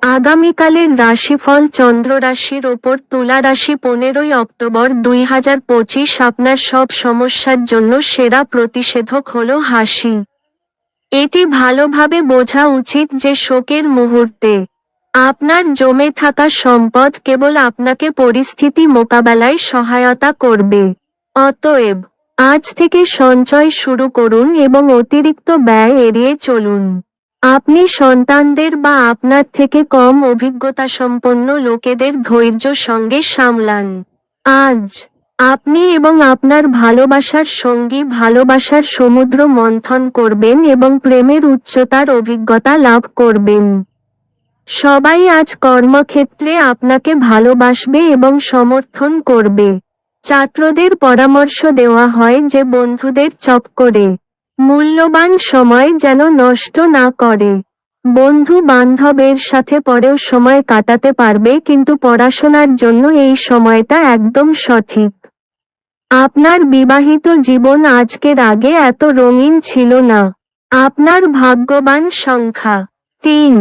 আগামীকালের রাশিফল চন্দ্র রাশির ওপর তুলা রাশি 15ই অক্টোবর 2025 আপনার সব সমস্যার জন্য সেরা প্রতিষেধক হলো হাসি। এটি ভালোভাবে বোঝা উচিত যে শোকের মুহূর্তে আপনার জমে থাকা সম্পদ কেবল আপনাকে পরিস্থিতি মোকাবেলায় সহায়তা করবে। অতএব আজ থেকে সঞ্চয় শুরু করুন এবং অতিরিক্ত ব্যয় এড়িয়ে চলুন। আপনি সন্তানদের বা আপনার থেকে কম অভিজ্ঞতাসম্পন্ন লোকেদের ধৈর্য সঙ্গে সামলান। আজ আপনি এবং আপনার ভালোবাসার সঙ্গী ভালোবাসার সমুদ্র মন্থন করবেন এবং প্রেমের উচ্চতার অভিজ্ঞতা লাভ করবেন। সবাই আজ কর্মক্ষেত্রে আপনাকে ভালোবাসবে এবং সমর্থন করবে। ছাত্রদের পরামর্শ দেওয়া হয় যে বন্ধুদের চক্করে মূল্যবান সময় যেন নষ্ট না করে। বন্ধু বান্ধবের সাথে পরেও সময় কাটাতে পারবে, কিন্তু পড়াশোনার জন্য এই সময়টা একদম সঠিক। আপনার বিবাহিত জীবন আজকের আগে এত রঙিন ছিল না। আপনার ভাগ্যবান সংখ্যা 3।